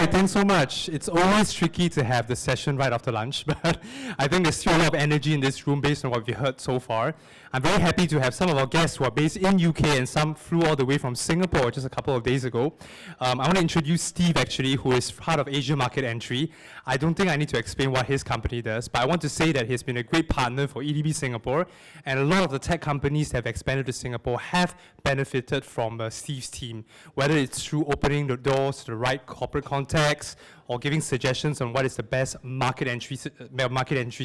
right, thanks so much. It's always tricky to have the session right after lunch, but I think there's still a lot of energy in this room based on what we've heard so far. I'm very happy to have some of our guests who are based in UK and some flew all the way from Singapore just a couple of days ago. I want to introduce Steve, actually, who is part of Asia Market Entry. I don't think I need to explain what his company does, but I want to say that he's been a great partner for EDB Singapore, and a lot of the tech companies that have expanded to Singapore have benefited from Steve's team, whether it's through opening the doors to the right corporate contacts or giving suggestions on what is the best market entry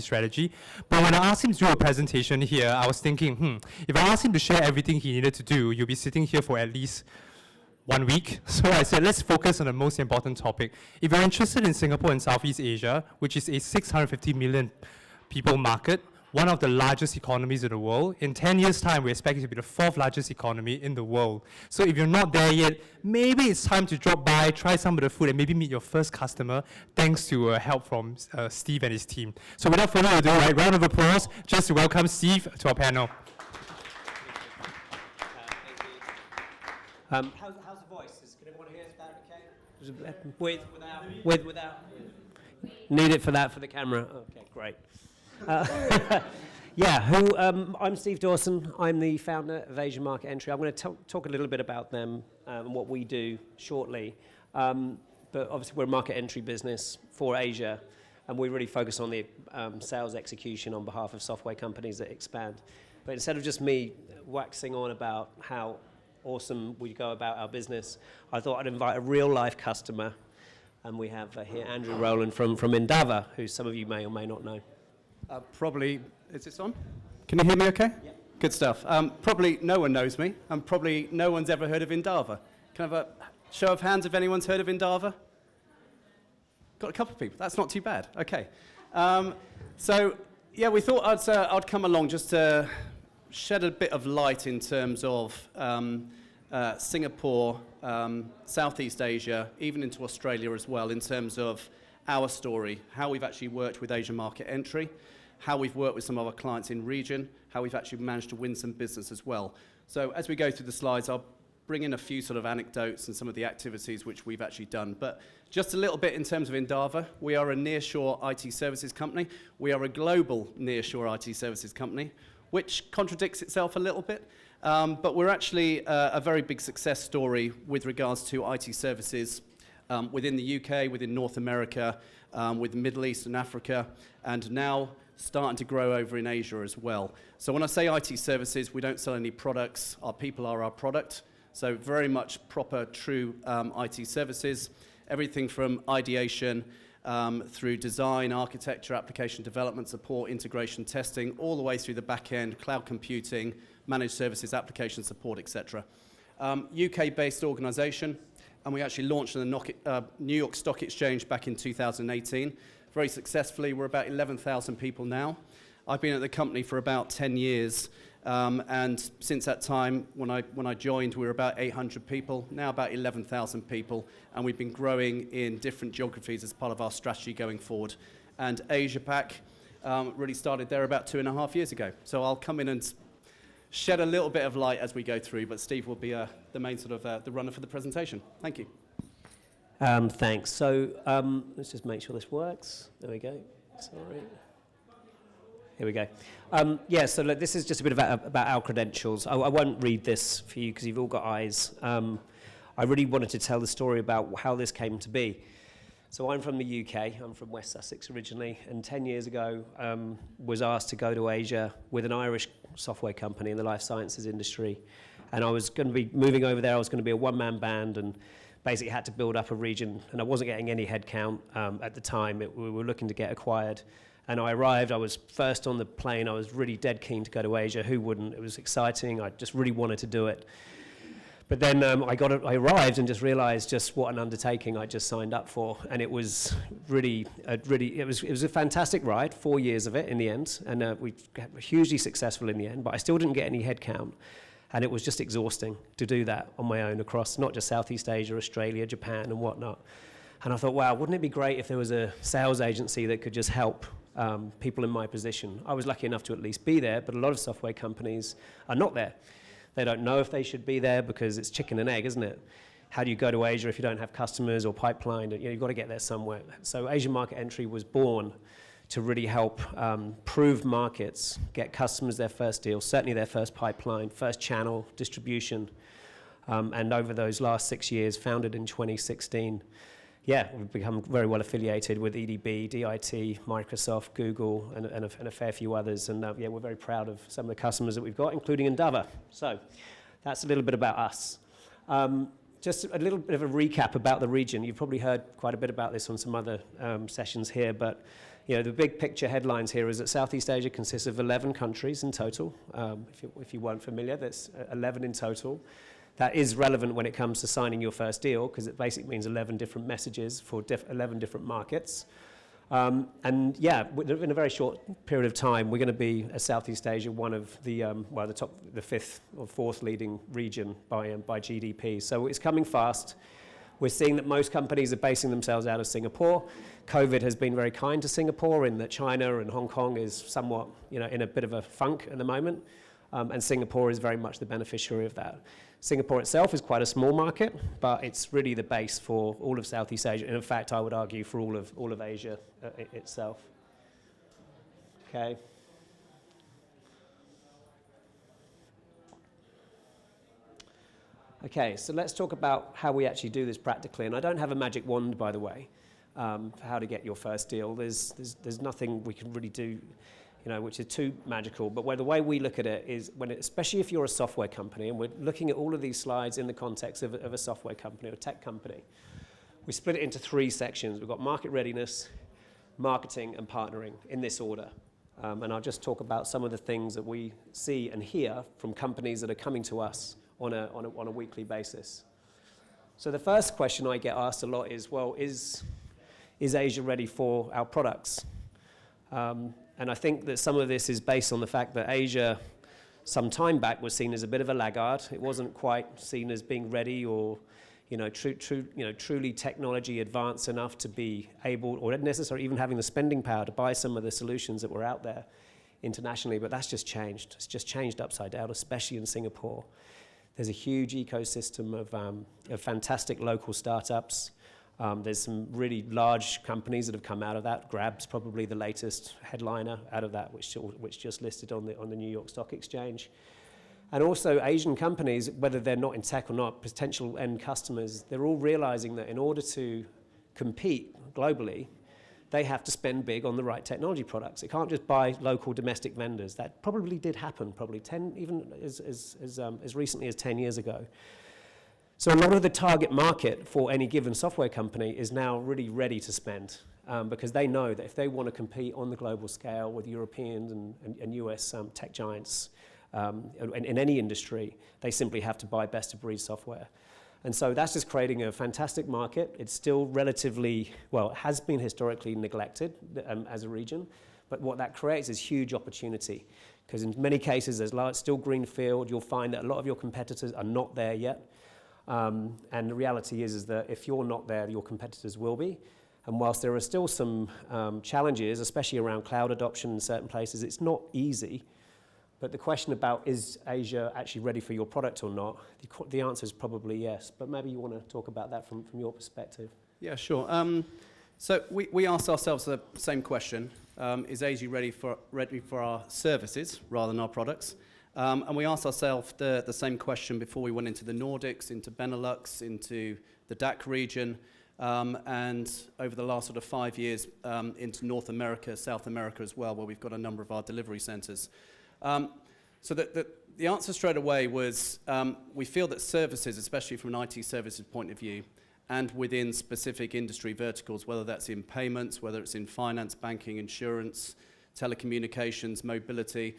strategy. But when I asked him to do a presentation here, I was thinking, if I asked him to share everything he needed to do, you'll be sitting here for at least 1 week. So I said, let's focus on the most important topic. If you're interested in Singapore and Southeast Asia, which is a 650 million people market, one of the largest economies in the world. In 10 years' time, we expect it to be the 4th largest economy in the world. So if you're not there yet, maybe it's time to drop by, try some of the food, and maybe meet your first customer, thanks to help from Steve and his team. So without further ado, round of applause, just to welcome Steve to our panel. How's the voice? Can everyone hear that okay? Without? Need it for the camera? Okay, great. I'm Steve Dawson. I'm the founder of Asia Market Entry. I'm going to talk a little bit about them and what we do shortly. But obviously we're a market entry business for Asia, and we really focus on the sales execution on behalf of software companies that expand. But instead of just me waxing on about how awesome we go about our business, I thought I'd invite a real-life customer. And we have here Andrew Rowland from Endava, who some of you may or may not know. Probably, is this on? Can you hear me okay? Yeah. Good stuff. Probably no one knows me, and probably no one's ever heard of Endava. Can I have a show of hands if anyone's heard of Endava? Got a couple of people. That's not too bad. Okay. We thought I'd come along just to shed a bit of light in terms of Singapore, Southeast Asia, even into Australia as well, in terms of our story, how we've actually worked with Asia Market Entry, how we've worked with some of our clients in region, how we've actually managed to win some business as well. So as we go through the slides, I'll bring in a few sort of anecdotes and some of the activities which we've actually done. But just a little bit in terms of Endava, we are a nearshore IT services company. We are a global nearshore IT services company, which contradicts itself a little bit. But we're actually a very big success story with regards to IT services within the UK, within North America, with the Middle East and Africa, and now starting to grow over in Asia as well. So when I say IT services, we don't sell any products. Our people are our product. So very much proper, true IT services. Everything from ideation through design, architecture, application development, support, integration, testing, all the way through the back end, cloud computing, managed services, application support, etc. UK-based organization, and we actually launched on the New York Stock Exchange back in 2018. Very successfully. We're about 11,000 people now. I've been at the company for about 10 years, and since that time, when I joined, we were about 800 people, now about 11,000 people, and we've been growing in different geographies as part of our strategy going forward. And Asia Pac really started there about 2.5 years ago. So I'll come in and shed a little bit of light as we go through, but Steve will be the main sort of the runner for the presentation. Thank you. Thanks. So let's just make sure this works. There we go. Sorry. Here we go. So look, this is just a bit about our credentials. I won't read this for you because you've all got eyes. I really wanted to tell the story about how this came to be. So I'm from the UK. I'm from West Sussex originally, and 10 years ago was asked to go to Asia with an Irish software company in the life sciences industry. And I was going to be moving over there. I was going to be a one-man band and basically had to build up a region, and I wasn't getting any headcount at the time. We were looking to get acquired. And I arrived, I was first on the plane. I was really dead keen to go to Asia. Who wouldn't? It was exciting. I just really wanted to do it. But then I arrived and just realized just what an undertaking I just signed up for. And it was it was a fantastic ride, 4 years of it in the end. And we got hugely successful in the end, but I still didn't get any headcount. And it was just exhausting to do that on my own across not just Southeast Asia, Australia, Japan, and whatnot. And I thought, wow, wouldn't it be great if there was a sales agency that could just help people in my position? I was lucky enough to at least be there, but a lot of software companies are not there. They don't know if they should be there because it's chicken and egg, isn't it? how do you go to Asia if you don't have customers or pipeline? You've got to get there somewhere. So Asian market entry was born to really help prove markets, get customers their first deal, certainly their first pipeline, first channel, distribution. And over those last 6 years, founded in 2016, we've become very well affiliated with EDB, DIT, Microsoft, Google, and a fair few others. And we're very proud of some of the customers that we've got, including Endava. So that's a little bit about us. Just a little bit of a recap about the region. You've probably heard quite a bit about this on some other sessions here, but the big picture headlines here is that Southeast Asia consists of 11 countries in total. If you weren't familiar, that's 11 in total. That is relevant when it comes to signing your first deal, because it basically means 11 different messages for 11 different markets. In a very short period of time, we're going to be, as Southeast Asia, one of the fifth or fourth leading region by GDP. So it's coming fast. We're seeing that most companies are basing themselves out of Singapore. COVID has been very kind to Singapore in that China and Hong Kong is somewhat, in a bit of a funk at the moment. And Singapore is very much the beneficiary of that. Singapore itself is quite a small market, but it's really the base for all of Southeast Asia. And in fact, I would argue for all of Asia itself. Okay. Okay, so let's talk about how we actually do this practically. And I don't have a magic wand, by the way, for how to get your first deal. There's nothing we can really do, which is too magical. But the way we look at it is, especially if you're a software company, and we're looking at all of these slides in the context of a software company or a tech company, we split it into 3 sections. We've got market readiness, marketing, and partnering in this order. And I'll just talk about some of the things that we see and hear from companies that are coming to us on a weekly basis. So the first question I get asked a lot is, is Asia ready for our products? And I think that some of this is based on the fact that Asia, some time back, was seen as a bit of a laggard. It wasn't quite seen as being ready or, truly technology advanced enough to be able, or necessarily even having the spending power to buy some of the solutions that were out there internationally. But that's just changed. It's just changed upside down, especially in Singapore. There's a huge ecosystem of fantastic local startups. There's some really large companies that have come out of that. Grab's probably the latest headliner out of that, which just listed on the New York Stock Exchange. And also Asian companies, whether they're not in tech or not, potential end customers, they're all realizing that in order to compete globally, they have to spend big on the right technology products. They can't just buy local domestic vendors. That probably did happen, even as recently as 10 years ago. So a lot of the target market for any given software company is now really ready to spend because they know that if they want to compete on the global scale with Europeans and US tech giants in any industry, they simply have to buy best-of-breed software. And so that's just creating a fantastic market. It's still relatively, it has been historically neglected as a region, but what that creates is huge opportunity because in many cases there's still greenfield. You'll find that a lot of your competitors are not there yet. And the reality is that if you're not there, your competitors will be. And whilst there are still some challenges, especially around cloud adoption in certain places, it's not easy. But the question about is Asia actually ready for your product or not, the answer is probably yes. But maybe you want to talk about that from your perspective. Yeah, sure. So we asked ourselves the same question. Is Asia ready for our services rather than our products? And we asked ourselves the same question before we went into the Nordics, into Benelux, into the DACH region, and over the last sort of 5 years into North America, South America as well, where we've got a number of our delivery centers. So the answer straight away was we feel that services, especially from an IT services point of view, and within specific industry verticals, whether that's in payments, whether it's in finance, banking, insurance, telecommunications, mobility,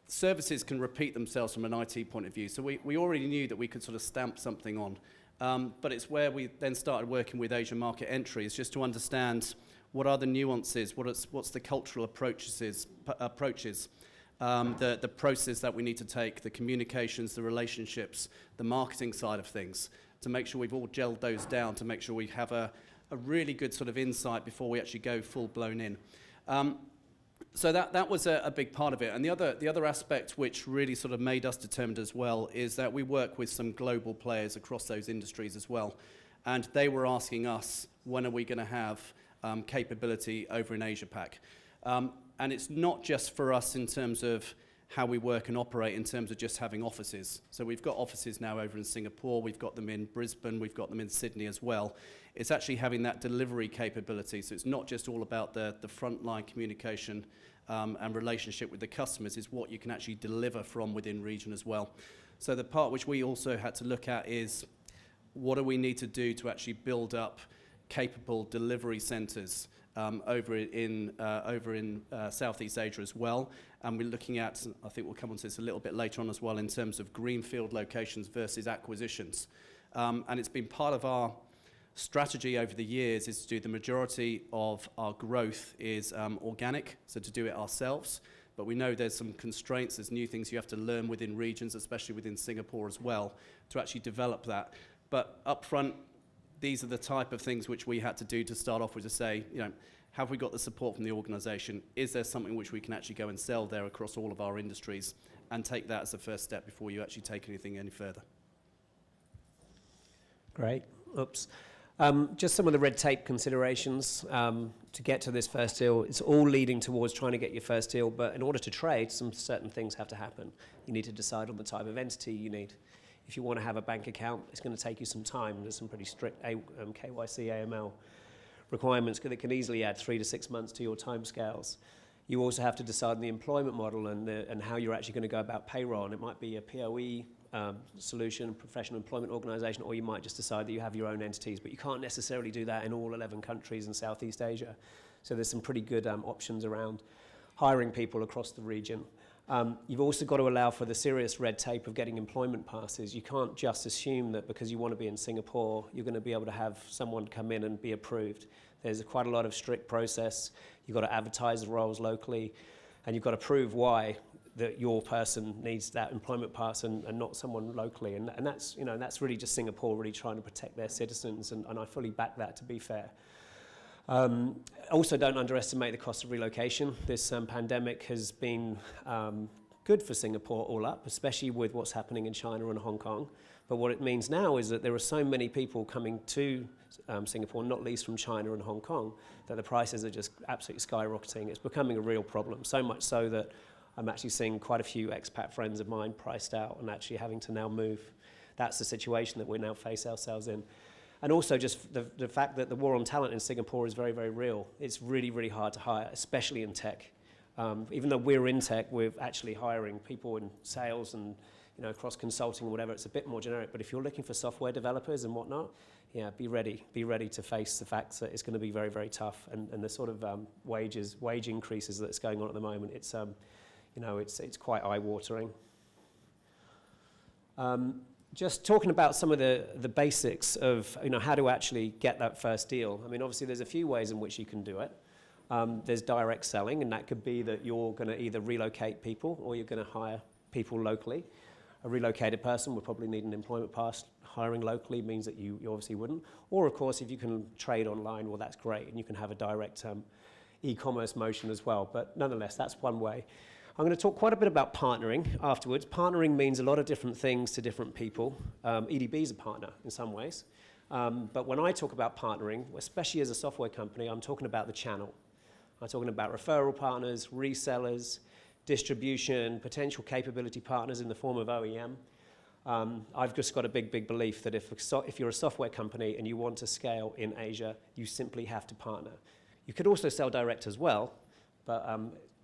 services can repeat themselves from an IT point of view. So we already knew that we could sort of stamp something on. But it's where we then started working with Asian market entry, is just to understand what are the nuances, what's the cultural approaches, the process that we need to take, the communications, the relationships, the marketing side of things, to make sure we've all gelled those down, to make sure we have a really good sort of insight before we actually go full blown in. So that was a big part of it. And the other aspect which really sort of made us determined as well is that we work with some global players across those industries as well. And they were asking us, when are we going to have capability over in Asia Pac? And it's not just for us in terms of how we work and operate in terms of just having offices. So we've got offices now over in Singapore, we've got them in Brisbane, we've got them in Sydney as well. It's actually having that delivery capability. So it's not just all about the frontline communication and relationship with the customers, is what you can actually deliver from within region as well. So the part which we also had to look at is, what do we need to do to actually build up capable delivery centres over in Southeast Asia as well. And we're looking at, I think we'll come on to this a little bit later on as well, in terms of greenfield locations versus acquisitions. And it's been part of our strategy over the years is to do the majority of our growth is organic, so to do it ourselves. But we know there's some constraints, there's new things you have to learn within regions, especially within Singapore as well, to actually develop that. But up front, these are the type of things which we had to do to start off with, to say, you know, have we got the support from the organisation? Is there something which we can actually go and sell there across all of our industries, and take that as the first step before you actually take anything any further? Great. Oops. Just some of the red tape considerations to get to this first deal. It's all leading towards trying to get your first deal, but in order to trade, some certain things have to happen. You need to decide on the type of entity you need. If you want to have a bank account, it's going to take you some time. There's some pretty strict KYC, AML requirements that can easily add 3 to 6 months to your timescales. You also have to decide on the employment model and how you're actually going to go about payroll. And it might be a POE solution, professional employment organisation, or you might just decide that you have your own entities. But you can't necessarily do that in all 11 countries in Southeast Asia. So there's some pretty good options around hiring people across the region. You've also got to allow for the serious red tape of getting employment passes. You can't just assume that because you want to be in Singapore, you're going to be able to have someone come in and be approved. There's quite a lot of strict process. You've got to advertise the roles locally, and you've got to prove why that your person needs that employment pass and not someone locally. And that's, you know, that's really just Singapore really trying to protect their citizens, and I fully back that, to be fair. Also, don't underestimate the cost of relocation. This pandemic has been good for Singapore all up, especially with what's happening in China and Hong Kong. But what it means now is that there are so many people coming to Singapore, not least from China and Hong Kong, that the prices are just absolutely skyrocketing. It's becoming a real problem, so much so that I'm actually seeing quite a few expat friends of mine priced out and actually having to now move. That's the situation that we now face ourselves in. And also just the fact that the war on talent in Singapore is very, very real. It's really, really hard to hire, especially in tech. Even though we're in tech, we're actually hiring people in sales and, you know, across consulting or whatever. It's a bit more generic. But if you're looking for software developers and whatnot, yeah, be ready to face the fact that it's going to be very, very tough. And the sort of wage increases that's going on at the moment, it's you know, it's quite eye-watering. Just talking about some of the basics of, you know, how to actually get that first deal. I mean, obviously there's a few ways in which you can do it. There's direct selling, and that could be that you're going to either relocate people or you're going to hire people locally. A relocated person would probably need an employment pass. Hiring locally means that you obviously wouldn't. Or, of course, if you can trade online, well, that's great, and you can have a direct e-commerce motion as well. But nonetheless, that's one way. I'm going to talk quite a bit about partnering afterwards. Partnering means a lot of different things to different people. EDB is a partner in some ways. But when I talk about partnering, especially as a software company, I'm talking about the channel. I'm talking about referral partners, resellers, distribution, potential capability partners in the form of OEM. I've just got a big belief that if you're a software company and you want to scale in Asia, you simply have to partner. You could also sell direct as well, but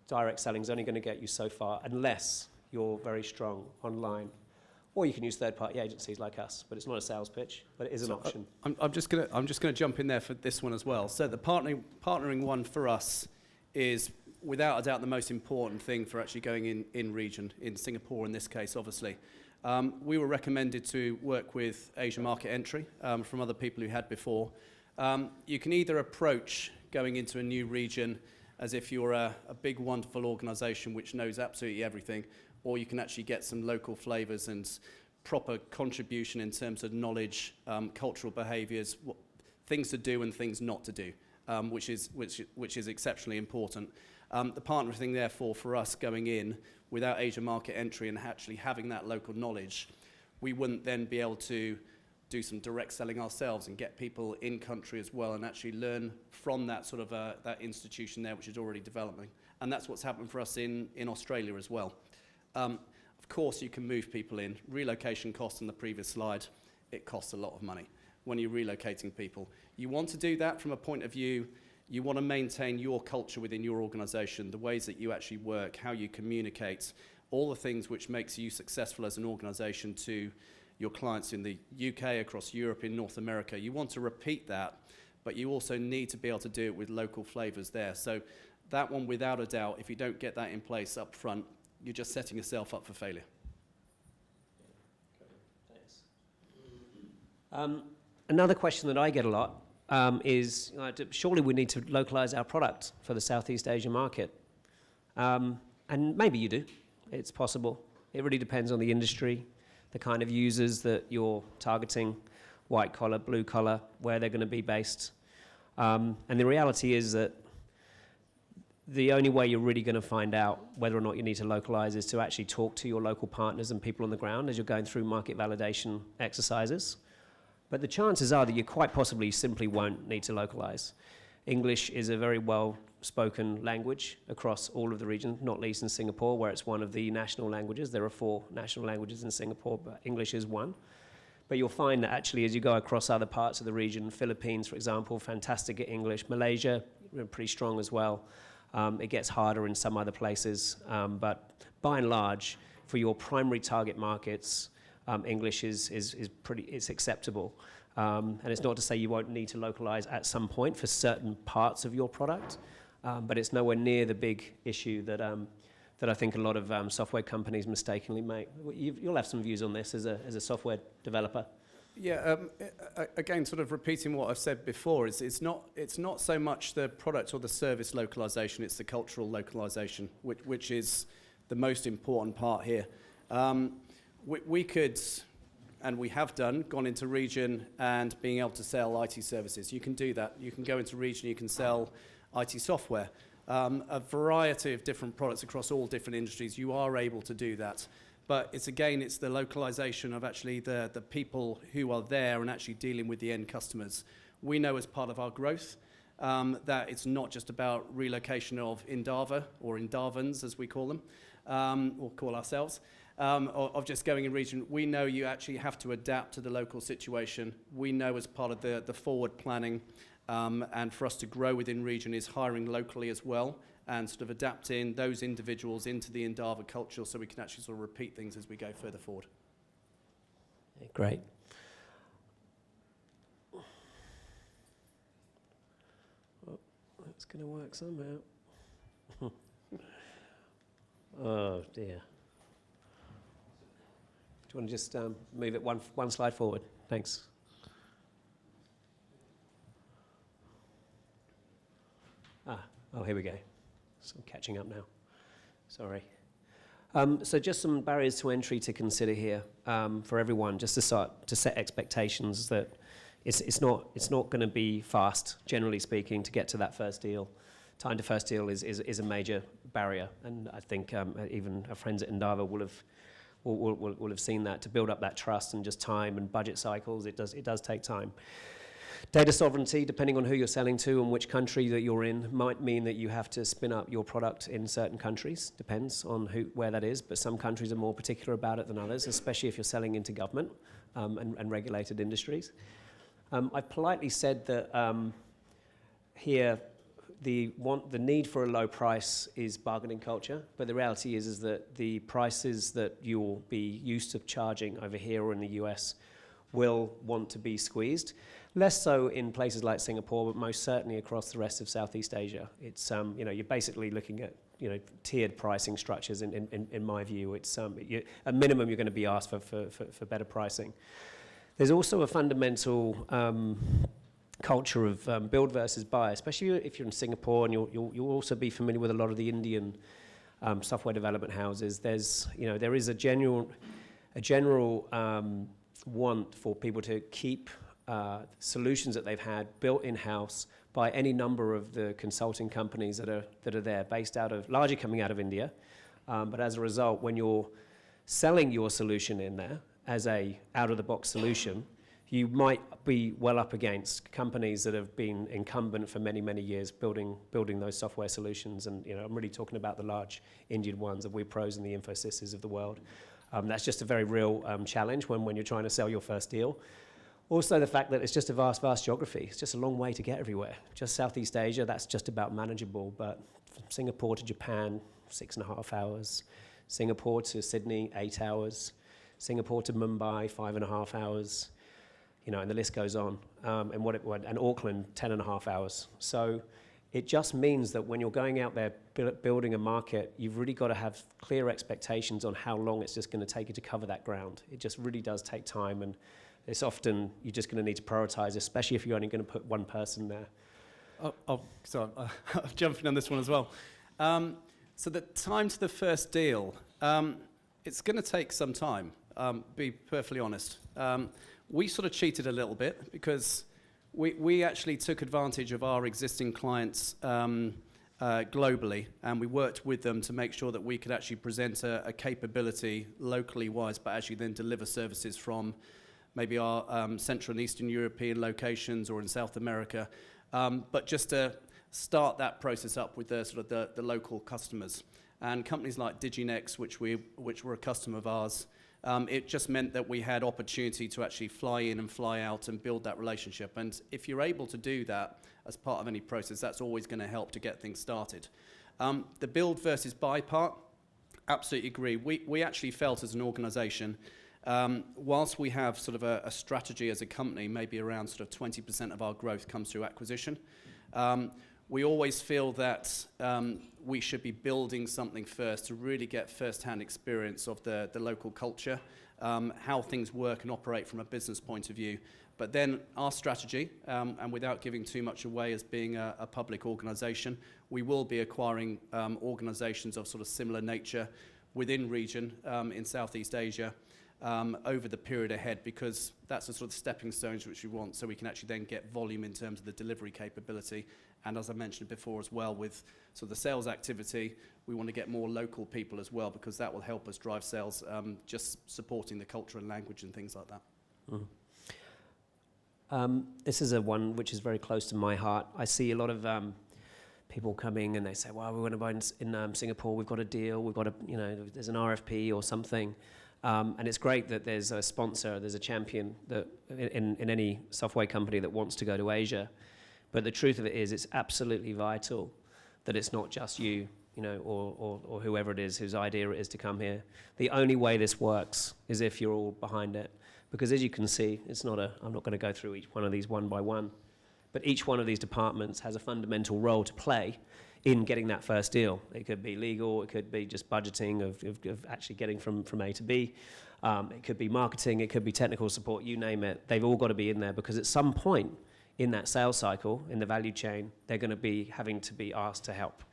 direct selling is only going to get you so far unless you're very strong online. Or you can use third-party agencies like us, but it's not a sales pitch, but it is an option. I'm just going to jump in there for this one as well. So the partnering one for us is without a doubt the most important thing for actually going in region, in Singapore in this case, obviously. We were recommended to work with Asia Market Entry from other people who had before. You can either approach going into a new region as if you're a big, wonderful organisation which knows absolutely everything, or you can actually get some local flavours and proper contribution in terms of knowledge, cultural behaviours, things to do and things not to do, which is exceptionally important. The partner thing, therefore, for us going in without Asia market entry and actually having that local knowledge, we wouldn't then be able to do some direct selling ourselves and get people in country as well and actually learn from that sort of that institution there which is already developing. And that's what's happened for us in Australia as well. Of course, you can move people in. Relocation costs on the previous slide, it costs a lot of money when you're relocating people. You want to do that from a point of view, you want to maintain your culture within your organization, the ways that you actually work, how you communicate, all the things which makes you successful as an organization to your clients in the UK, across Europe, in North America. You want to repeat that, but you also need to be able to do it with local flavors there. So that one, without a doubt, if you don't get that in place up front, you're just setting yourself up for failure. Another question that I get a lot is, surely we need to localize our product for the Southeast Asia market. And maybe you do. It's possible. It really depends on the industry, the kind of users that you're targeting, white collar, blue collar, where they're going to be based. And the reality is that the only way you're really going to find out whether or not you need to localize is to actually talk to your local partners and people on the ground as you're going through market validation exercises. But the chances are that you quite possibly simply won't need to localize. English is a very well-spoken language across all of the region, not least in Singapore, where it's one of the national languages. There are 4 national languages in Singapore, but English is one. But you'll find that actually as you go across other parts of the region, Philippines, for example, fantastic at English. Malaysia, pretty strong as well. It gets harder in some other places, but by and large, for your primary target markets, English is acceptable. And it's not to say you won't need to localize at some point for certain parts of your product, but it's nowhere near the big issue that I think a lot of software companies mistakenly make. You'll have some views on this as a software developer. Yeah, again, sort of repeating what I've said before, it's not so much the product or the service localization, it's the cultural localization, which is the most important part here. We could, and we have gone into region and being able to sell IT services. You can do that. You can go into region, you can sell IT software. A variety of different products across all different industries, you are able to do that. But it's the localization of actually the people who are there and actually dealing with the end customers. We know as part of our growth that it's not just about relocation of Indava or Indavans as we call them, or call ourselves, of just going in region. We know you actually have to adapt to the local situation. We know as part of the forward planning and for us to grow within region is hiring locally as well and sort of adapting those individuals into the Indava culture so we can actually sort of repeat things as we go further forward. Great. Oh, that's going to work somehow. Oh, dear. Do you want to just move it one slide forward? Thanks. Oh, here we go. So I'm catching up now. Sorry. So just some barriers to entry to consider here for everyone, just to start to set expectations that it's not going to be fast, generally speaking, to get to that first deal. Time to first deal is a major barrier, and I think even our friends at Indava will have seen that. To build up that trust and just time and budget cycles, it does take time. Data sovereignty, depending on who you're selling to and which country that you're in, might mean that you have to spin up your product in certain countries. Depends on where that is, but some countries are more particular about it than others, especially if you're selling into government and regulated industries. I politely said that here the need for a low price is bargaining culture, but the reality is that the prices that you'll be used to charging over here or in the US will want to be squeezed. Less so in places like Singapore, but most certainly across the rest of Southeast Asia. It's you're basically looking at tiered pricing structures. In my view, it's at minimum you're going to be asked for better pricing. There's also a fundamental culture of build versus buy, especially if you're in Singapore, and you'll also be familiar with a lot of the Indian software development houses. There is a general want for people to keep solutions that they've had built in-house by any number of the consulting companies that are there, based largely coming out of India. But as a result, when you're selling your solution in there as a out-of-the-box solution, you might be well up against companies that have been incumbent for many, many years building those software solutions. And I'm really talking about the large Indian ones, the Wipros and the Infosys of the world. That's just a very real challenge when you're trying to sell your first deal. Also, the fact that it's just a vast, vast geography. It's just a long way to get everywhere. Just Southeast Asia, that's just about manageable. But from Singapore to Japan, 6.5 hours. Singapore to Sydney, 8 hours. Singapore to Mumbai, 5.5 hours. And the list goes on. And Auckland, 10.5 hours. So it just means that when you're going out there building a market, you've really got to have clear expectations on how long it's just going to take you to cover that ground. It just really does take time, and it's often you're just going to need to prioritize, especially if you're only going to put one person there. So I'm jumping on this one as well. So the time to the first deal, it's going to take some time, be perfectly honest. We sort of cheated a little bit because we actually took advantage of our existing clients globally, and we worked with them to make sure that we could actually present a capability locally wise, but actually then deliver services from maybe our Central and Eastern European locations or in South America, but just to start that process up with the sort of the local customers. And companies like Diginex, which were a customer of ours, it just meant that we had opportunity to actually fly in and fly out and build that relationship. And if you're able to do that as part of any process, that's always going to help to get things started. The build versus buy part, absolutely agree. We actually felt as an organization, whilst we have sort of a strategy as a company, maybe around sort of 20% of our growth comes through acquisition. We always feel that we should be building something first to really get first-hand experience of the local culture, how things work and operate from a business point of view. But then our strategy, and without giving too much away as being a public organisation, we will be acquiring organisations of sort of similar nature within region in Southeast Asia over the period ahead, because that's the sort of stepping stones which we want, so we can actually then get volume in terms of the delivery capability. And as I mentioned before as well, with sort of the sales activity, we want to get more local people as well, because that will help us drive sales, just supporting the culture and language and things like that. This is a one which is very close to my heart. I see a lot of people coming and they say, well, we want to buy in Singapore, we've got a deal, we've got a, there's an RFP or something. And it's great that there's a sponsor, there's a champion that in any software company that wants to go to Asia. But the truth of it is, it's absolutely vital that it's not just you, or whoever it is whose idea it is to come here. The only way this works is if you're all behind it. Because as you can see, I'm not going to go through each one of these one by one, but each one of these departments has a fundamental role to play in getting that first deal. It could be legal, it could be just budgeting of actually getting from A to B. It could be marketing, it could be technical support, you name it. They've all got to be in there, because at some point in that sales cycle, in the value chain, they're going to be having to be asked to help.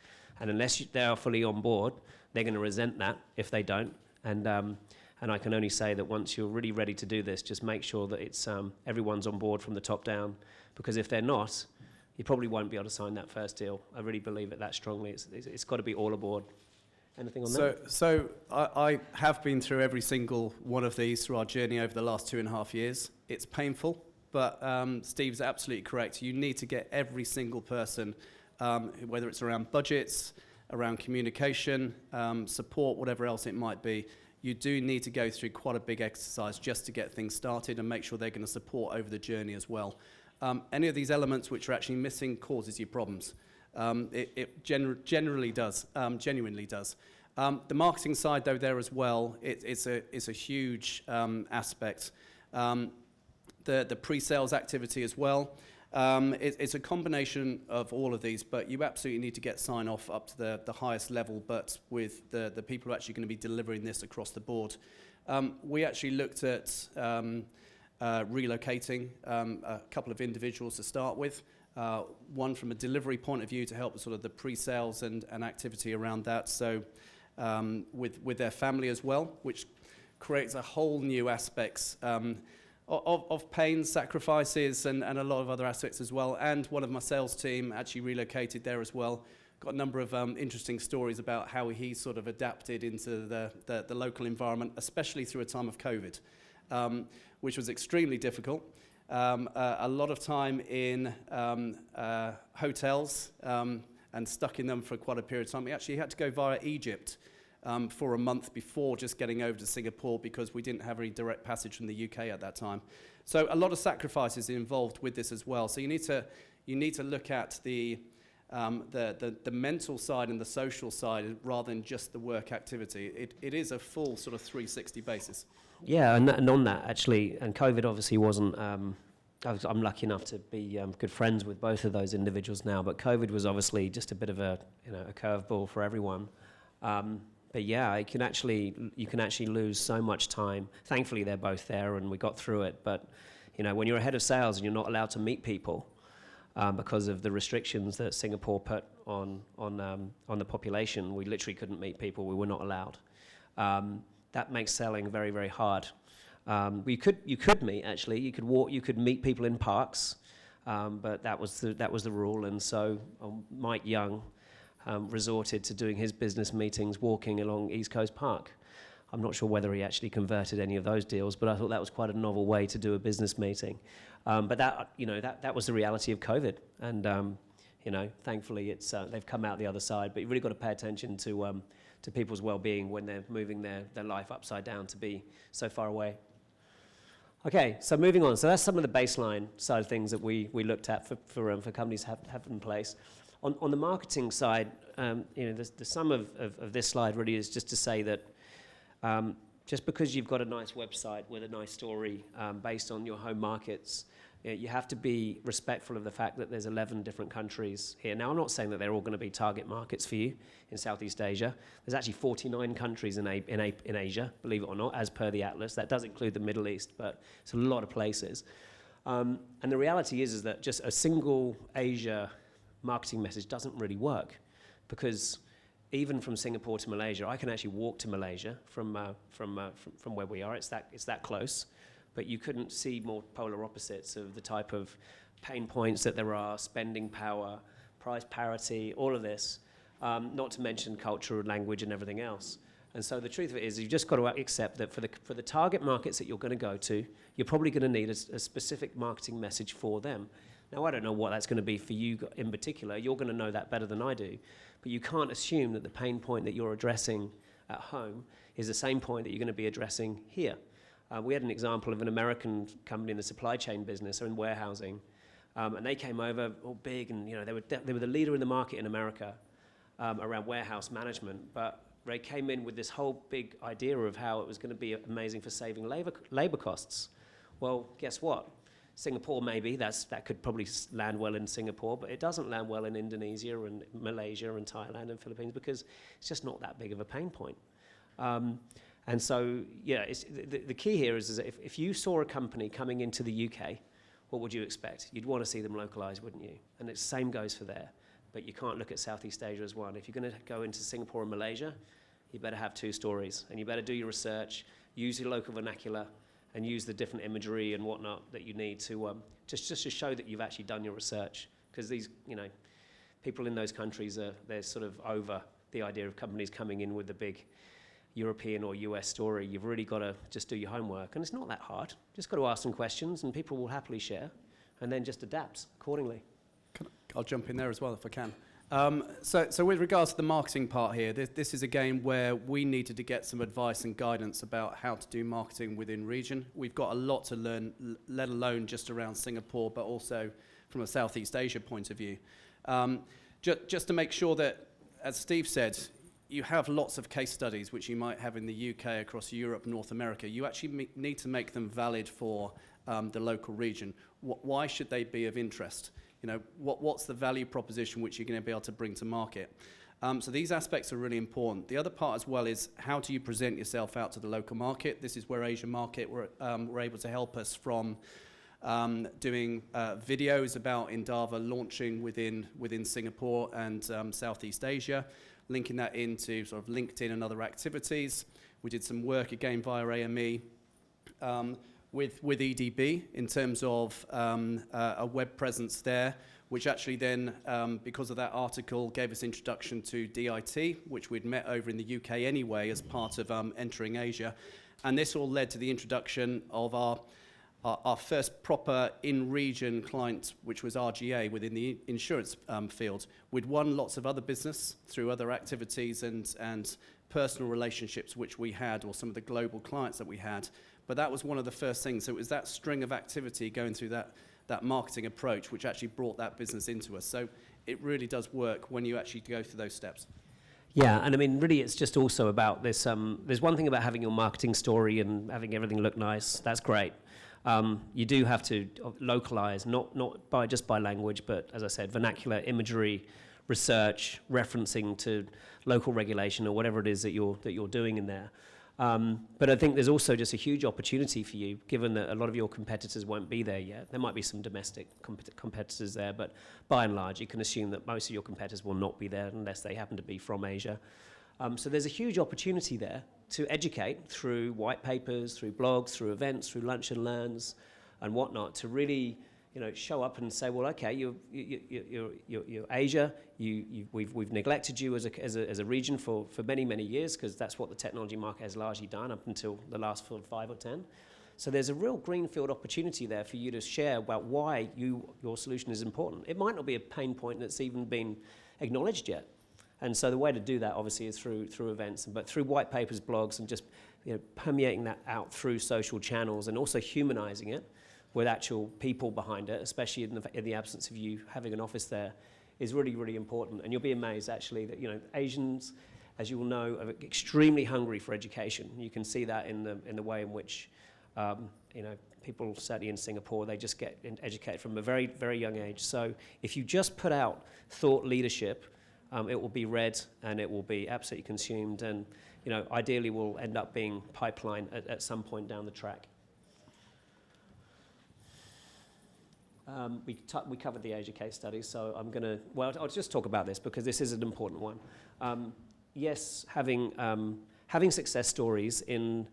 And unless they are fully on board, they're going to resent that if they don't. And I can only say that once you're really ready to do this, just make sure that it's everyone's on board from the top down, because if they're not, you probably won't be able to sign that first deal. I really believe it that strongly. It's got to be all aboard. Anything on that? So I have been through every single one of these through our journey over the last 2.5 years. It's painful, but Steve's absolutely correct. You need to get every single person, whether it's around budgets, around communication, support, whatever else it might be. You do need to go through quite a big exercise just to get things started and make sure they're going to support over the journey as well. Any of these elements which are actually missing causes you problems. It generally does, genuinely does. The marketing side, though, there as well, it's a huge aspect. The pre-sales activity as well. It's a combination of all of these, but you absolutely need to get sign-off up to the highest level, but with the people who are actually going to be delivering this across the board. We actually looked at relocating a couple of individuals to start with, one from a delivery point of view to help with sort of the pre-sales and activity around that, so with their family as well, which creates a whole new aspects. of pain, sacrifices, and a lot of other aspects as well. And one of my sales team actually relocated there as well. Got a number of interesting stories about how he sort of adapted into the local environment, especially through a time of COVID, which was extremely difficult. A lot of time in hotels and stuck in them for quite a period of time. He actually had to go via Egypt for a month before just getting over to Singapore because we didn't have any direct passage from the UK at that time. So a lot of sacrifices involved with this as well. So you need to look at the mental side and the social side rather than just the work activity. It is a full sort of 360 basis. Yeah, and on that actually, and COVID obviously wasn't. I'm lucky enough to be good friends with both of those individuals now, but COVID was obviously just a bit of a curveball for everyone. But yeah, you can actually lose so much time. Thankfully, they're both there, and we got through it. But when you're a head of sales and you're not allowed to meet people because of the restrictions that Singapore put on the population, we literally couldn't meet people. We were not allowed. That makes selling very, very hard. You could meet actually. You could walk. You could meet people in parks, but that was the rule. And so Mike Young resorted to doing his business meetings walking along East Coast Park. I'm not sure whether he actually converted any of those deals, but I thought that was quite a novel way to do a business meeting. But that was the reality of COVID, and thankfully they've come out the other side. But you've really got to pay attention to people's well-being when they're moving their life upside down to be so far away. Okay, so moving on. So that's some of the baseline side of things that we looked at for companies to have in place. On the marketing side, the sum of this slide really is just to say that just because you've got a nice website with a nice story based on your home markets, you have to be respectful of the fact that there's 11 different countries here. Now, I'm not saying that they're all going to be target markets for you in Southeast Asia. There's actually 49 countries in Asia, believe it or not, as per the Atlas. That does include the Middle East, but it's a lot of places. And the reality is that just a single Asia marketing message doesn't really work, because even from Singapore to Malaysia, I can actually walk to Malaysia from where we are. It's that close. But you couldn't see more polar opposites of the type of pain points that there are, spending power, price parity, all of this, not to mention culture, language, and everything else. And so the truth of it is you've just got to accept that for the target markets that you're going to go to, you're probably going to need a specific marketing message for them. Now, I don't know what that's going to be for you in particular. You're going to know that better than I do. But you can't assume that the pain point that you're addressing at home is the same point that you're going to be addressing here. We had an example of an American company in the supply chain business or in warehousing, and they came over all big, and they were the leader in the market in America around warehouse management. But they came in with this whole big idea of how it was going to be amazing for saving labor costs. Well, guess what? Singapore, maybe that could probably land well in Singapore, but it doesn't land well in Indonesia and Malaysia and Thailand and Philippines because it's just not that big of a pain point. And so, the key here is that if you saw a company coming into the UK, what would you expect? You'd want to see them localized, wouldn't you? And the same goes for there. But you can't look at Southeast Asia as one. If you're going to go into Singapore and Malaysia, you better have two stories. And you better do your research, use your local vernacular, and use the different imagery and whatnot that you need to just to show that you've actually done your research. Because these, people in those countries, they're sort of over the idea of companies coming in with the big European or US story. You've really got to just do your homework. And it's not that hard. Just got to ask some questions and people will happily share and then just adapt accordingly. I'll jump in there as well if I can. So with regards to the marketing part here, this is again where we needed to get some advice and guidance about how to do marketing within region. We've got a lot to learn, let alone just around Singapore, but also from a Southeast Asia point of view. Just to make sure that, as Steve said, you have lots of case studies which you might have in the UK, across Europe, North America. You actually need to make them valid for the local region. Why should they be of interest? What's the value proposition which you're going to be able to bring to market? So these aspects are really important. The other part as well is how do you present yourself out to the local market? This is where Asia Market were able to help us from doing videos about Endava launching within Singapore and Southeast Asia, linking that into sort of LinkedIn and other activities. We did some work again via AME. with EDB in terms of a web presence there, which actually then, because of that article, gave us introduction to DIT, which we'd met over in the UK anyway as part of entering Asia. And this all led to the introduction of our first proper in-region client, which was RGA within the insurance field. We'd won lots of other business through other activities and personal relationships which we had, or some of the global clients that we had. But that was one of the first things. So it was that string of activity going through that marketing approach which actually brought that business into us. So it really does work when you actually go through those steps. Yeah, and I mean, really, it's just also about this. There's one thing about having your marketing story and having everything look nice. That's great. You do have to localize, not just by language, but as I said, vernacular imagery, research, referencing to local regulation or whatever it is that you're doing in there. But I think there's also just a huge opportunity for you, given that a lot of your competitors won't be there yet. There might be some domestic competitors there, but by and large, you can assume that most of your competitors will not be there unless they happen to be from Asia. So there's a huge opportunity there to educate through white papers, through blogs, through events, through lunch and learns and whatnot, to really, show up and say, well, okay, you're Asia. We've neglected you as a region for many, many years, because that's what the technology market has largely done up until the last 5 or 10. So there's a real greenfield opportunity there for you to share about why your solution is important. It might not be a pain point that's even been acknowledged yet. And so the way to do that, obviously, is through events, but through white papers, blogs, and just permeating that out through social channels, and also humanizing it with actual people behind it, especially in the absence of you having an office there, is really, really important. And you'll be amazed, actually, that Asians, as you will know, are extremely hungry for education. You can see that in the way in which people, certainly in Singapore, they just get educated from a very, very young age. So if you just put out thought leadership, it will be read and it will be absolutely consumed, and ideally will end up being pipeline at some point down the track. We covered the Asia case study, so I'll just talk about this because this is an important one. Yes, having success stories in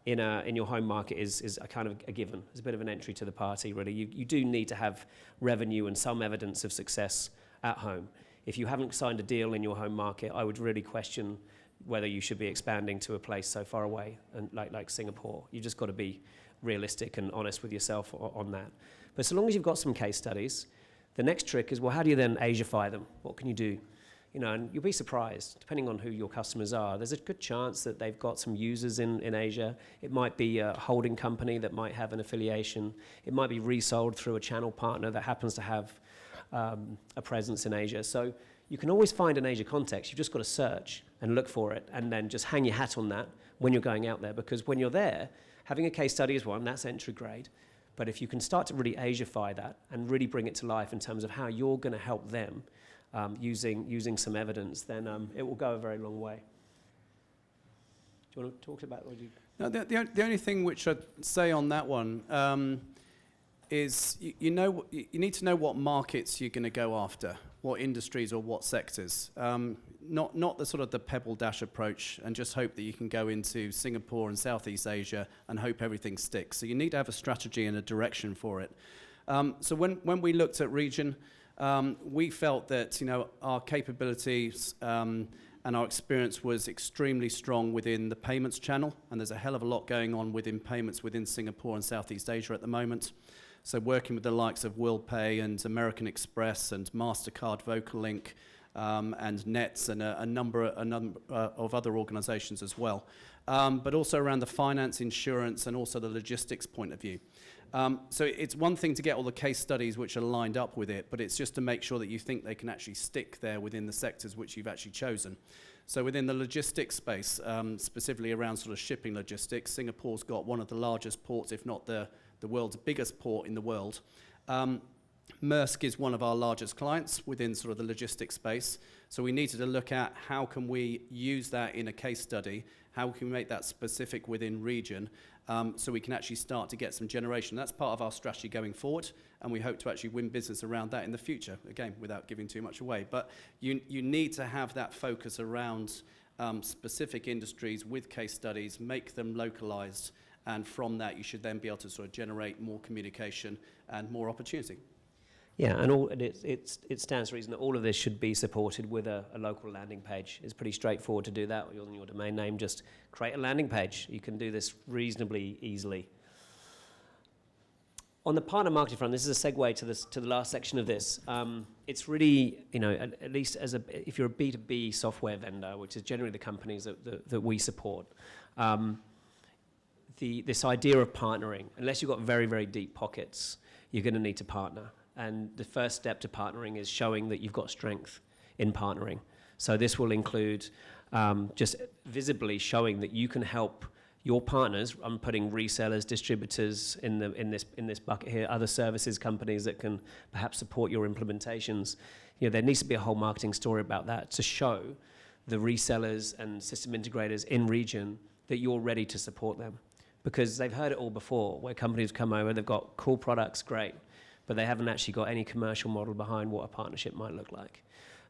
your home market is a kind of a given. It's a bit of an entry to the party, really. You do need to have revenue and some evidence of success at home. If you haven't signed a deal in your home market, I would really question whether you should be expanding to a place so far away and like Singapore. You've just got to be realistic and honest with yourself on that. But so long as you've got some case studies, the next trick is, well, how do you then Asiafy them? What can you do? And you'll be surprised, depending on who your customers are. There's a good chance that they've got some users in Asia. It might be a holding company that might have an affiliation. It might be resold through a channel partner that happens to have a presence in Asia. So you can always find an Asia context. You've just got to search and look for it, and then just hang your hat on that when you're going out there. Because when you're there, having a case study is one, that's entry grade. But if you can start to really Asiafy that and really bring it to life in terms of how you're going to help them using some evidence, then it will go a very long way. Do you want to talk about what you... No, the only thing which I'd say on that one is you need to know what markets you're going to go after, what industries or what sectors. Not the sort of the pebble dash approach and just hope that you can go into Singapore and Southeast Asia and hope everything sticks. So you need to have a strategy and a direction for it. So when we looked at region, we felt that our capabilities and our experience was extremely strong within the payments channel, and there's a hell of a lot going on within payments within Singapore and Southeast Asia at the moment. So working with the likes of WillPay and American Express and MasterCard, VocalLink, and Nets and a number of other organizations as well. But also around the finance, insurance, and also the logistics point of view. So it's one thing to get all the case studies which are lined up with it, but it's just to make sure that you think they can actually stick there within the sectors which you've actually chosen. So within the logistics space, specifically around sort of shipping logistics, Singapore's got one of the largest ports, if not the world's biggest port in the world. Maersk is one of our largest clients within sort of the logistics space. So we needed to look at how can we use that in a case study, how can we make that specific within region, so we can actually start to get some generation. That's part of our strategy going forward, and we hope to actually win business around that in the future, again, without giving too much away. But you need to have that focus around specific industries with case studies, make them localized, And from that, you should then be able to sort of generate more communication and more opportunity. Yeah, and it stands to reason that all of this should be supported with a local landing page. It's pretty straightforward to do that. On your domain name, just create a landing page. You can do this reasonably easily. On the partner marketing front, this is a segue to the last section of this. It's really, at least if you're a B2B software vendor, which is generally the companies that we support, this idea of partnering, unless you've got very, very deep pockets, you're going to need to partner. And the first step to partnering is showing that you've got strength in partnering. So this will include just visibly showing that you can help your partners. I'm putting resellers, distributors in this bucket here, other services companies that can perhaps support your implementations. There needs to be a whole marketing story about that to show the resellers and system integrators in region that you're ready to support them. Because they've heard it all before, where companies come over, they've got cool products, great, but they haven't actually got any commercial model behind what a partnership might look like.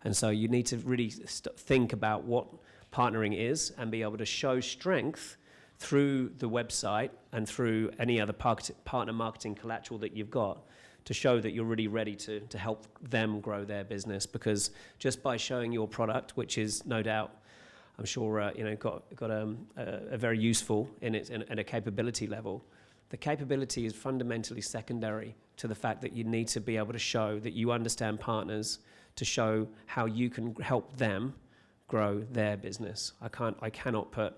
And so you need to really think about what partnering is and be able to show strength through the website and through any other partner marketing collateral that you've got to show that you're really ready to help them grow their business. Because just by showing your product, which is no doubt, I'm sure, got a very useful in its at a capability level, the capability is fundamentally secondary to the fact that you need to be able to show that you understand partners, to show how you can help them grow their business. I cannot put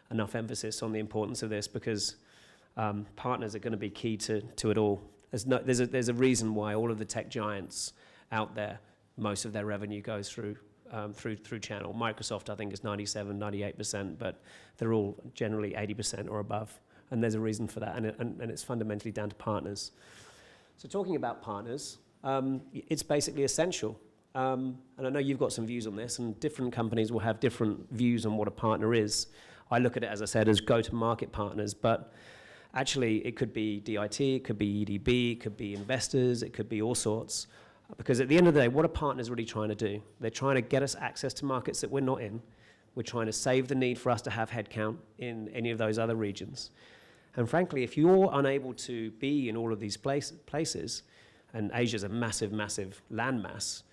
enough emphasis on the importance of this, because partners are going to be key to it all. There's a reason why all of the tech giants out there, most of their revenue goes through channel. Microsoft, I think, is 97, 98%, but they're all generally 80% or above. And there's a reason for that, and it's fundamentally down to partners. So talking about partners, it's basically essential. And I know you've got some views on this, and different companies will have different views on what a partner is. I look at it, as I said, as go-to-market partners, but actually it could be DIT, it could be EDB, it could be investors, it could be all sorts. Because at the end of the day, what are partners really trying to do? They're trying to get us access to markets that we're not in. We're trying to save the need for us to have headcount in any of those other regions. And frankly, if you're unable to be in all of these places, and Asia's a massive, massive landmass,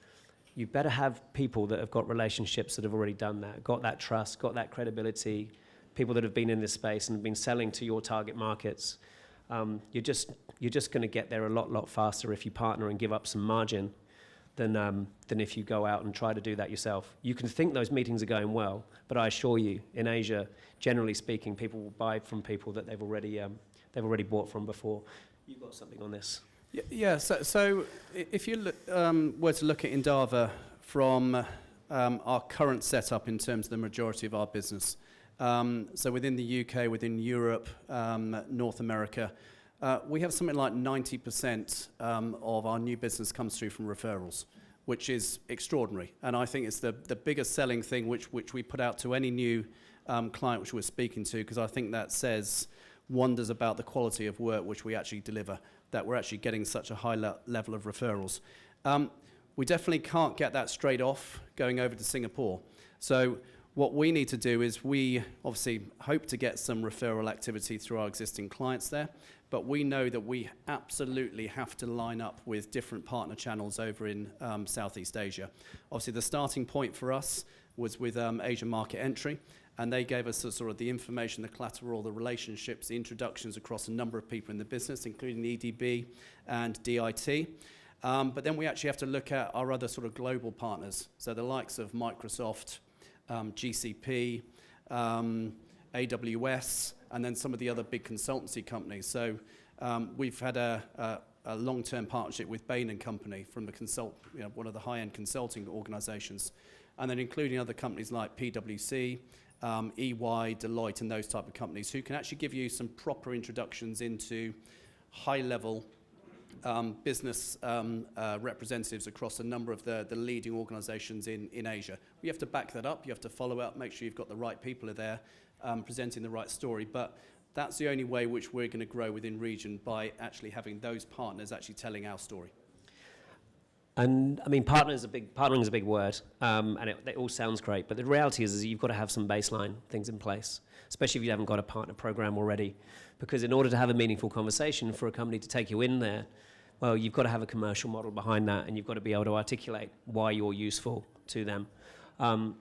you better have people that have got relationships that have already done that, got that trust, got that credibility, people that have been in this space and have been selling to your target markets. You're just going to get there a lot faster if you partner and give up some margin than if you go out and try to do that yourself. You can think those meetings are going well, but I assure you, in Asia, generally speaking, people will buy from people that they've already bought from before. You've got something on this. Yeah. So if you were to look at Endava from our current setup in terms of the majority of our business, so within the UK, within Europe, North America, we have something like 90% of our new business comes through from referrals, which is extraordinary. And I think it's the biggest selling thing which we put out to any new client which we're speaking to, because I think that says wonders about the quality of work which we actually deliver, that we're actually getting such a high level of referrals. We definitely can't get that straight off going over to Singapore. So what we need to do is we obviously hope to get some referral activity through our existing clients there, but we know that we absolutely have to line up with different partner channels over in Southeast Asia. Obviously, the starting point for us was with Asia Market Entry, and they gave us sort of the information, the collateral, the relationships, the introductions across a number of people in the business, including EDB and DIT. But then we actually have to look at our other sort of global partners, so the likes of Microsoft, GCP, AWS, and then some of the other big consultancy companies. So we've had a long-term partnership with Bain & Company from the one of the high-end consulting organizations, and then including other companies like PwC, EY, Deloitte, and those type of companies who can actually give you some proper introductions into high-level business representatives across a number of the leading organizations in Asia. You have to back that up, you have to follow up, make sure you've got the right people there presenting the right story, but that's the only way which we're going to grow within region, by actually having those partners actually telling our story. And I mean, partnering is a big word, and it all sounds great. But the reality is you've got to have some baseline things in place, especially if you haven't got a partner program already. Because in order to have a meaningful conversation for a company to take you in there, well, you've got to have a commercial model behind that, and you've got to be able to articulate why you're useful to them.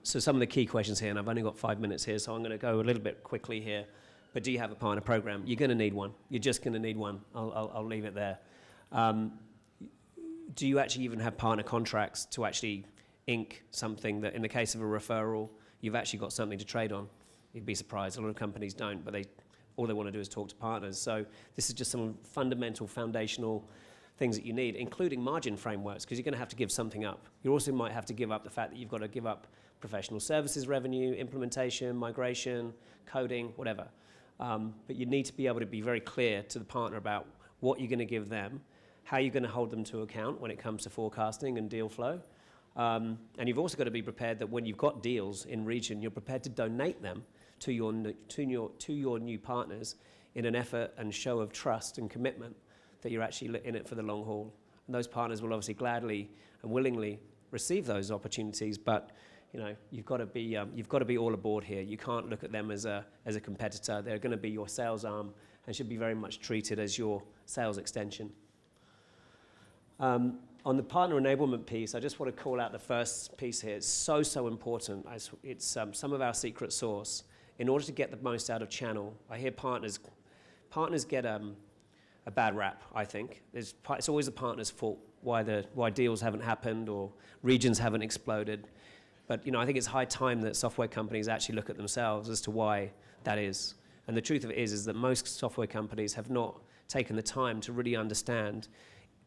So some of the key questions here, and I've only got 5 minutes here, so I'm going to go a little bit quickly here. But do you have a partner program? You're going to need one. You're just going to need one. I'll leave it there. Do you actually even have partner contracts to actually ink something that, in the case of a referral, you've actually got something to trade on? You'd be surprised. A lot of companies don't, but all they want to do is talk to partners. So this is just some fundamental, foundational things that you need, including margin frameworks, because you're going to have to give something up. You also might have to give up the fact that you've got to give up professional services revenue, implementation, migration, coding, whatever. But you need to be able to be very clear to the partner about what you're going to give them, how you're going to hold them to account when it comes to forecasting and deal flow. And you've also got to be prepared that when you've got deals in region, you're prepared to donate them to your new partners in an effort and show of trust and commitment that you're actually in it for the long haul. And those partners will obviously gladly and willingly receive those opportunities, but you've got to be all aboard here. You can't look at them as a competitor. They're going to be your sales arm and should be very much treated as your sales extension. On the partner enablement piece, I just want to call out the first piece here. It's so important. It's some of our secret sauce. In order to get the most out of channel, I hear partners get a bad rap, I think. It's always the partner's fault why deals haven't happened or regions haven't exploded. But I think it's high time that software companies actually look at themselves as to why that is. And the truth of it is that most software companies have not taken the time to really understand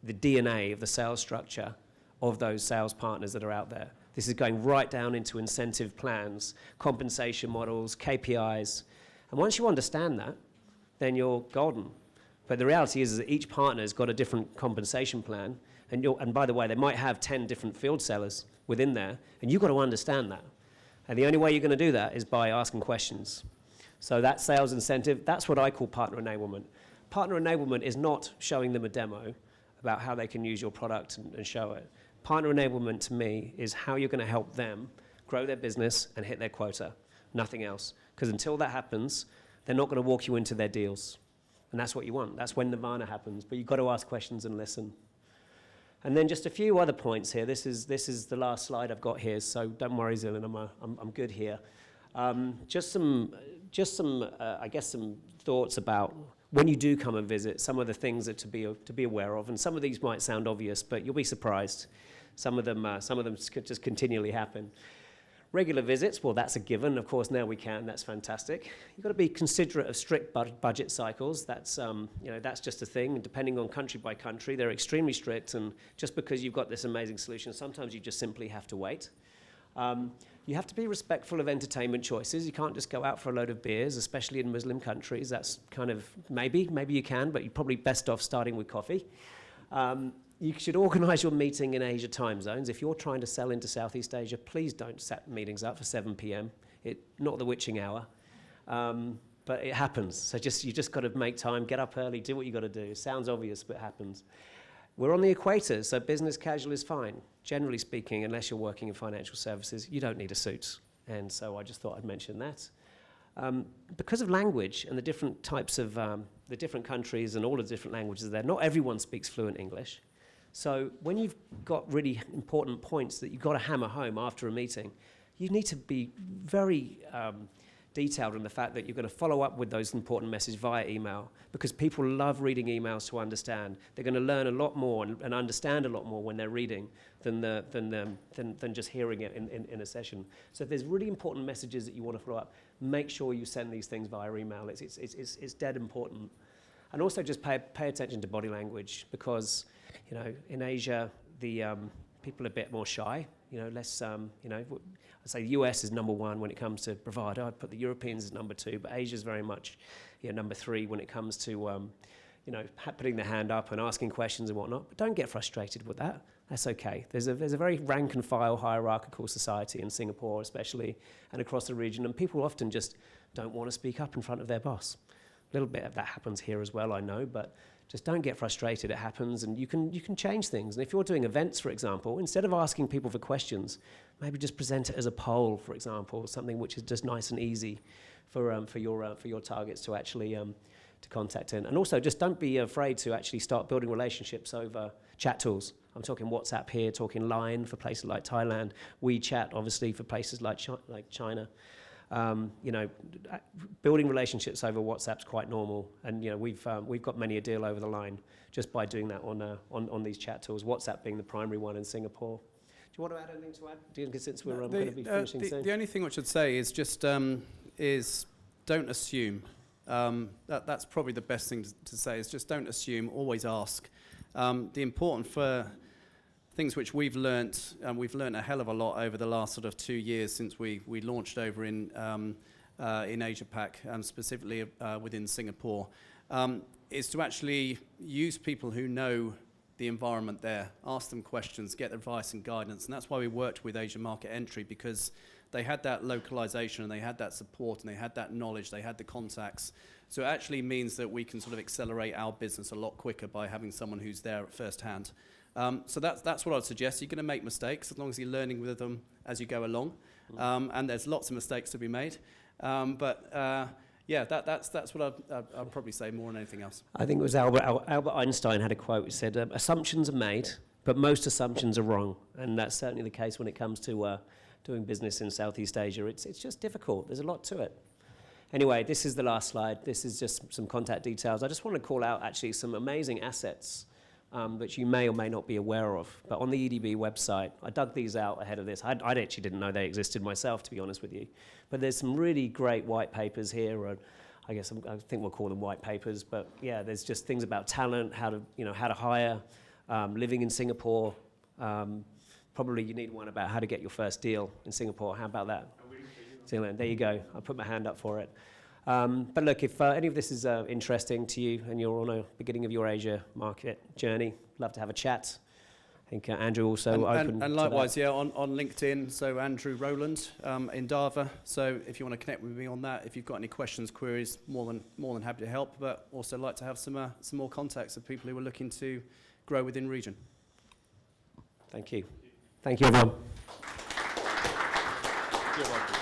the DNA of the sales structure of those sales partners that are out there. This is going right down into incentive plans, compensation models, KPIs. And once you understand that, then you're golden. But the reality is that each partner's got a different compensation plan. And by the way, they might have 10 different field sellers within there, and you've got to understand that. And the only way you're going to do that is by asking questions. So that sales incentive, that's what I call partner enablement. Partner enablement is not showing them a demo about how they can use your product and show it. Partner enablement to me is how you're going to help them grow their business and hit their quota, nothing else. Because until that happens, they're not going to walk you into their deals. And that's what you want. That's when nirvana happens. But you've got to ask questions and listen. And then just a few other points here. This is the last slide I've got here, so don't worry, Zillian, I'm good here. Just some thoughts about when you do come and visit, some of the things that to be aware of, and some of these might sound obvious, but you'll be surprised. Some of them just continually happen. Regular visits, well, that's a given. Of course, now we can. That's fantastic. You've got to be considerate of strict budget cycles. That's that's just a thing. And depending on country by country, they're extremely strict. And just because you've got this amazing solution, sometimes you just simply have to wait. You have to be respectful of entertainment choices. You can't just go out for a load of beers, especially in Muslim countries. That's kind of maybe you can, but you're probably best off starting with coffee. You should organise your meeting in Asia time zones. If you're trying to sell into Southeast Asia, please don't set meetings up for 7 p.m. Not the witching hour, but it happens. So you just got to make time, get up early, do what you got to do. It sounds obvious, but it happens. We're on the equator, so business casual is fine. Generally speaking, unless you're working in financial services, you don't need a suit. And so I just thought I'd mention that. Because of language and the different types of, the different countries and all of the different languages there, not everyone speaks fluent English. So when you've got really important points that you've got to hammer home after a meeting, you need to be very detailed in the fact that you're going to follow up with those important messages via email, because people love reading emails to understand. They're going to learn a lot more and understand a lot more when they're reading than just hearing it in a session. So if there's really important messages that you want to follow up, make sure you send these things via email. It's dead important. And also just pay attention to body language, because in Asia the people are a bit more shy. Less. I'd say the US is number one when it comes to bravado. I'd put the Europeans as number two, but Asia's very much number three when it comes to putting the hand up and asking questions and whatnot. But don't get frustrated with that. That's okay. There's a very rank and file hierarchical society in Singapore especially, and across the region, and people often just don't want to speak up in front of their boss. A little bit of that happens here as well, I know, but Just don't get frustrated. It happens, and you can change things. And if you're doing events, for example, instead of asking people for questions, maybe just present it as a poll, for example, something which is just nice and easy for your targets to actually to contact in. And also, just don't be afraid to actually start building relationships over chat tools. I'm talking WhatsApp here, talking Line for places like Thailand, WeChat, obviously, for places like China. You know, building relationships over WhatsApp's quite normal, and you know we've got many a deal over the line just by doing that on these chat tools. WhatsApp being the primary one in Singapore. Do you want to add anything to add? Since we're going to be finishing soon. The only thing which I'd say is just is don't assume. That's probably the best thing to say is just don't assume. Always ask. The important for things which we've learnt a hell of a lot over the last sort of 2 years since we launched over in Asia Pac, specifically within Singapore, is to actually use people who know the environment there, ask them questions, get advice and guidance, and that's why we worked with Asia Market Entry, because they had that localization and they had that support and they had that knowledge, they had the contacts. So it actually means that we can sort of accelerate our business a lot quicker by having someone who's there at first hand. So that's what I'd suggest. You're going to make mistakes as long as you're learning with them as you go along. And there's lots of mistakes to be made. Yeah, that's what I'd probably say more than anything else. I think it was Albert Einstein had a quote which said, assumptions are made, but most assumptions are wrong. And that's certainly the case when it comes to doing business in Southeast Asia. It's just difficult. There's a lot to it. Anyway, this is the last slide. This is just some contact details. I just want to call out actually some amazing assets which you may or may not be aware of. But on the EDB website, I dug these out ahead of this. I actually didn't know they existed myself, to be honest with you. But there's some really great white papers here. I think we'll call them white papers. But yeah, there's just things about talent, how to hire, living in Singapore. Probably you need one about how to get your first deal in Singapore. How about that? There you go. I'll put my hand up for it. But look, if any of this is interesting to you and you're on a beginning of your Asia market journey, love to have a chat. I think Andrew also open and likewise, yeah, on LinkedIn. So Andrew Rowland, Indava. So if you want to connect with me on that, if you've got any questions, queries, more than happy to help. But also like to have some more contacts of people who are looking to grow within region. Thank you. Thank you, everyone. You're welcome.